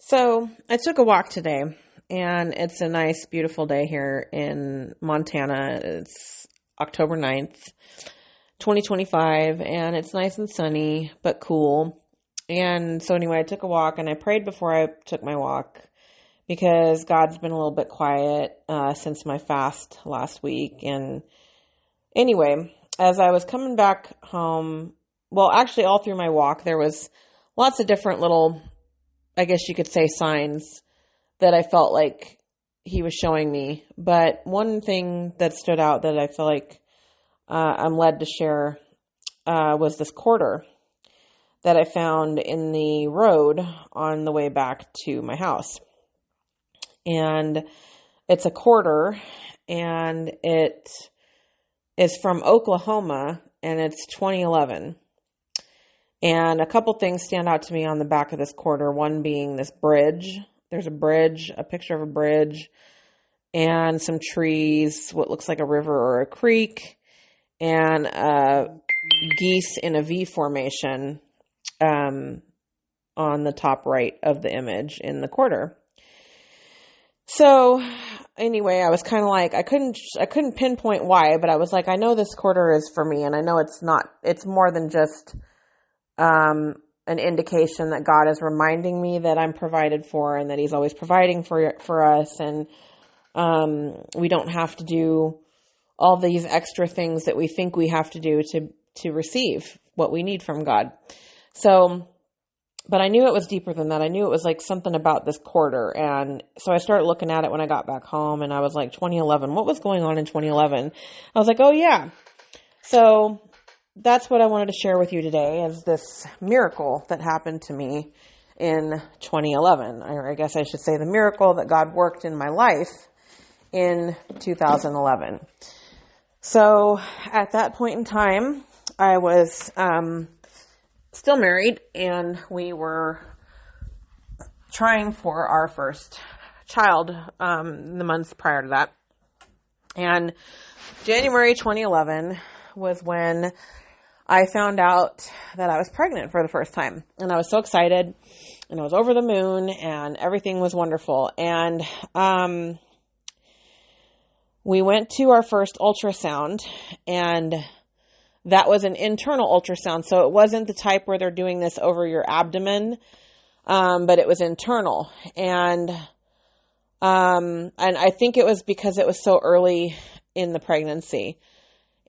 So I took a walk today, and it's a nice, beautiful day here in Montana. It's October 9th, 2025, and it's nice and sunny, but cool. And so anyway, I took a walk, and I prayed before I took my walk because God's been a little bit quiet since my fast last week. And anyway, as I was coming back home, well, actually all through my walk, there was lots of different little, I guess you could say, signs that I felt like he was showing me. But one thing that stood out that I feel like I'm led to share was this quarter that I found in the road on the way back to my house. And it's a quarter, and it is from Oklahoma, and it's 2011. And a couple things stand out to me on the back of this quarter, one being this bridge. There's a bridge, a picture of a bridge, and some trees, what looks like a river or a creek, and geese in a V formation on the top right of the image in the quarter. So anyway, I was kind of like, I couldn't pinpoint why, but I was like, I know this quarter is for me, and I know it's more than just an indication that God is reminding me that I'm provided for and that he's always providing for us. And, we don't have to do all these extra things that we think we have to do to receive what we need from God. So, but I knew it was deeper than that. I knew it was like something about this quarter. And so I started looking at it when I got back home, and I was like, 2011, what was going on in 2011? I was like, oh yeah. So that's what I wanted to share with you today, is this miracle that happened to me in 2011. Or I guess I should say the miracle that God worked in my life in 2011. So at that point in time, I was still married, and we were trying for our first child the months prior to that. And January 2011 was when I found out that I was pregnant for the first time, and I was so excited, and I was over the moon, and everything was wonderful. And we went to our first ultrasound, and that was an internal ultrasound. So it wasn't the type where they're doing this over your abdomen, but it was internal. And I think it was because it was so early in the pregnancy.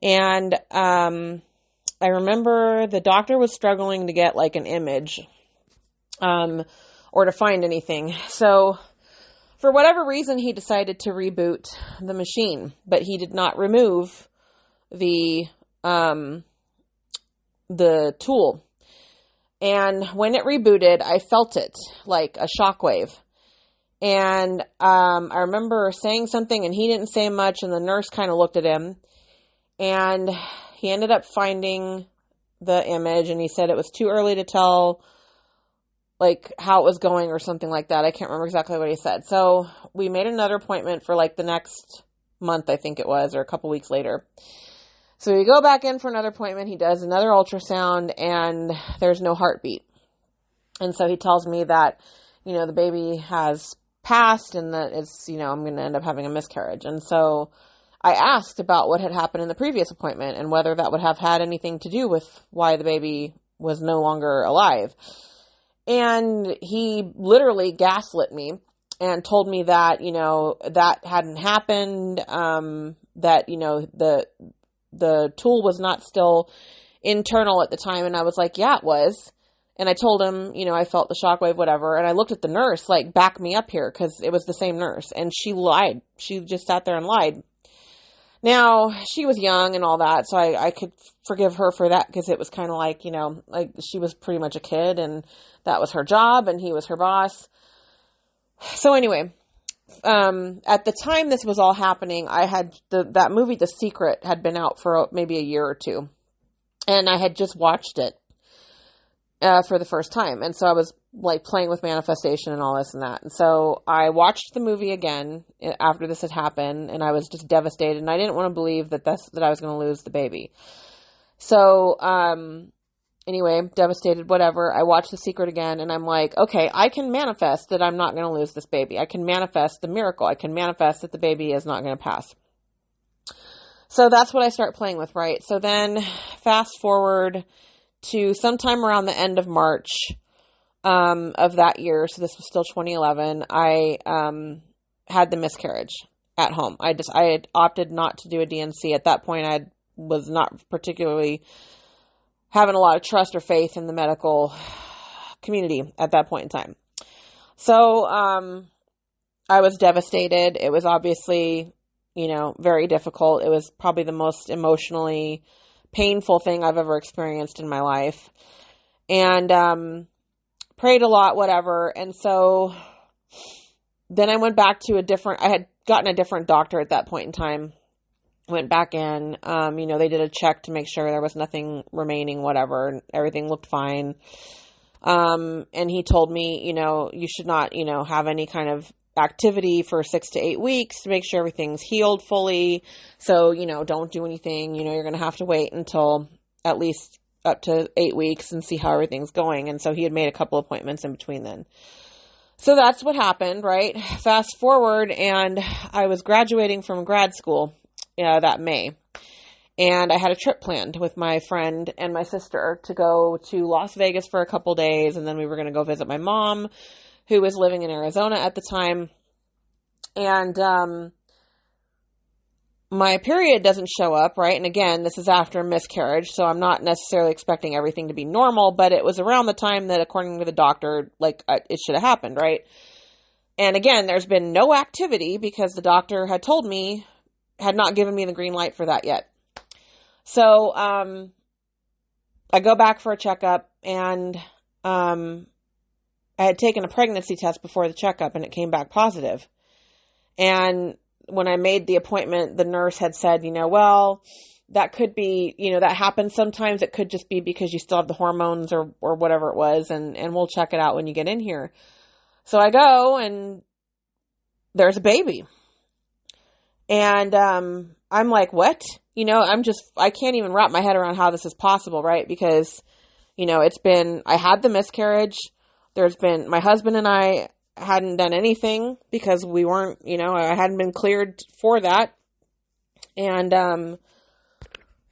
And I remember the doctor was struggling to get like an image, or to find anything. So for whatever reason, he decided to reboot the machine, but he did not remove the tool. And when it rebooted, I felt it like a shockwave. And I remember saying something, and he didn't say much, and the nurse kind of looked at him, and he ended up finding the image, and he said it was too early to tell like how it was going or something like that. I can't remember exactly what he said. So we made another appointment for like the next month, I think it was, or a couple weeks later. So we go back in for another appointment. He does another ultrasound, and there's no heartbeat. And so he tells me that, the baby has passed, and that it's, I'm going to end up having a miscarriage. And so I asked about what had happened in the previous appointment and whether that would have had anything to do with why the baby was no longer alive. And he literally gaslit me and told me that, that hadn't happened, that, the tool was not still internal at the time. And I was like, yeah, it was. And I told him, I felt the shockwave, whatever. And I looked at the nurse, like, back me up here, because it was the same nurse. And she lied. She just sat there and lied. Now, she was young and all that, so I could forgive her for that, because it was kind of like, like she was pretty much a kid, and that was her job, and he was her boss. So anyway, at the time this was all happening, I had that movie, The Secret, had been out for maybe a year or two, and I had just watched it for the first time. And so I was like playing with manifestation and all this and that. And so I watched the movie again after this had happened, and I was just devastated, and I didn't want to believe that I was going to lose the baby. So, Anyway, devastated, whatever. I watch The Secret again, and I'm like, okay, I can manifest that I'm not going to lose this baby. I can manifest the miracle. I can manifest that the baby is not going to pass. So that's what I start playing with, right? So then fast forward to sometime around the end of March of that year. So this was still 2011. I had the miscarriage at home. I had opted not to do a DNC. At that point, I was not particularly having a lot of trust or faith in the medical community at that point in time. So I was devastated. It was obviously, very difficult. It was probably the most emotionally painful thing I've ever experienced in my life. And prayed a lot, whatever. And so then I went back to I had gotten a different doctor at that point in time. Went back in, they did a check to make sure there was nothing remaining, whatever, and everything looked fine. And he told me, you should not, have any kind of activity for 6 to 8 weeks to make sure everything's healed fully. So, don't do anything, you're going to have to wait until at least up to 8 weeks and see how everything's going. And so he had made a couple appointments in between then. So that's what happened, right? Fast forward, and I was graduating from grad school that May. And I had a trip planned with my friend and my sister to go to Las Vegas for a couple days. And then we were going to go visit my mom, who was living in Arizona at the time. And my period doesn't show up, right? And again, this is after a miscarriage, so I'm not necessarily expecting everything to be normal, but it was around the time that, according to the doctor, it should have happened, right? And again, there's been no activity because the doctor had told me, had not given me the green light for that yet. So, I go back for a checkup, and I had taken a pregnancy test before the checkup, and it came back positive. And when I made the appointment, the nurse had said, well, that could be, that happens sometimes. It could just be because you still have the hormones or whatever it was, and we'll check it out when you get in here. So I go, and there's a baby. And I'm like, what? I can't even wrap my head around how this is possible, right? Because, I had the miscarriage. My husband and I hadn't done anything because we weren't, I hadn't been cleared for that. And,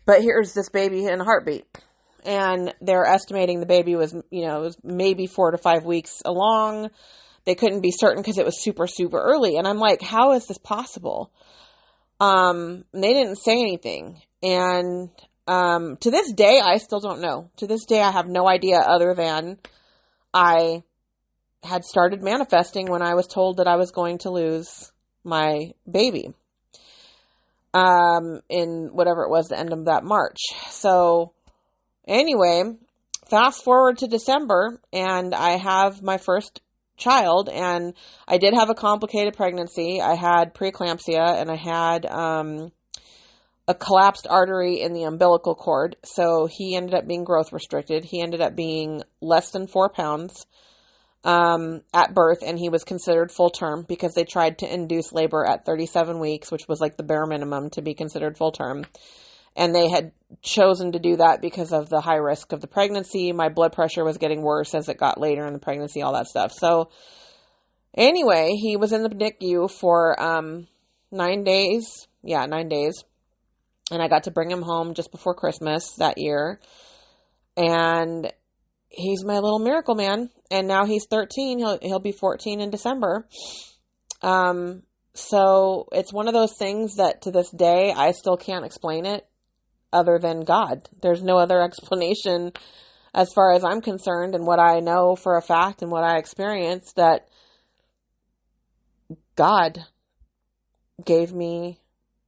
but here's this baby in a heartbeat. And they're estimating the baby was, it was maybe 4 to 5 weeks along. They couldn't be certain because it was super, super early. And I'm like, how is this possible? They didn't say anything. And, to this day, I still don't know. To this day, I have no idea other than I had started manifesting when I was told that I was going to lose my baby, in whatever it was, the end of that March. So anyway, fast forward to December, and I have my first child, and I did have a complicated pregnancy. I had preeclampsia, and I had a collapsed artery in the umbilical cord. So he ended up being growth restricted. He ended up being less than 4 pounds at birth, and he was considered full term because they tried to induce labor at 37 weeks, which was like the bare minimum to be considered full term. And they had chosen to do that because of the high risk of the pregnancy. My blood pressure was getting worse as it got later in the pregnancy, all that stuff. So anyway, he was in the NICU for 9 days. Yeah, 9 days. And I got to bring him home just before Christmas that year. And he's my little miracle man. And now he's 13. He'll be 14 in December. So it's one of those things that to this day, I still can't explain it other than God. There's no other explanation as far as I'm concerned, and what I know for a fact and what I experienced, that God gave me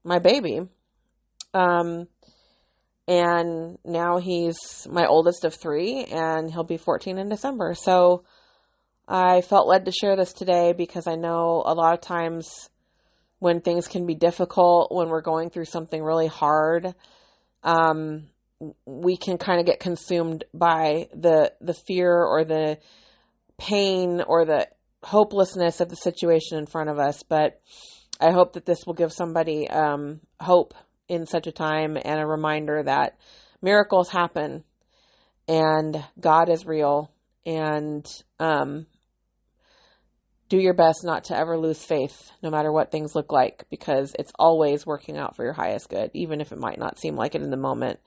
my baby. And now he's my oldest of 3, and he'll be 14 in December. So I felt led to share this today because I know a lot of times when things can be difficult, when we're going through something really hard, we can kind of get consumed by the fear or the pain or the hopelessness of the situation in front of us. But I hope that this will give somebody hope in such a time, and a reminder that miracles happen. and God is real, and do your best not to ever lose faith, no matter what things look like, because it's always working out for your highest good, even if it might not seem like it in the moment.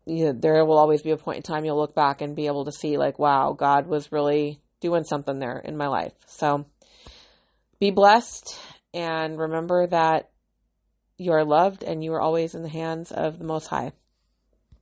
There will always be a point in time you'll look back and be able to see like, wow, God was really doing something there in my life. So be blessed, and remember that you are loved and you are always in the hands of the Most High.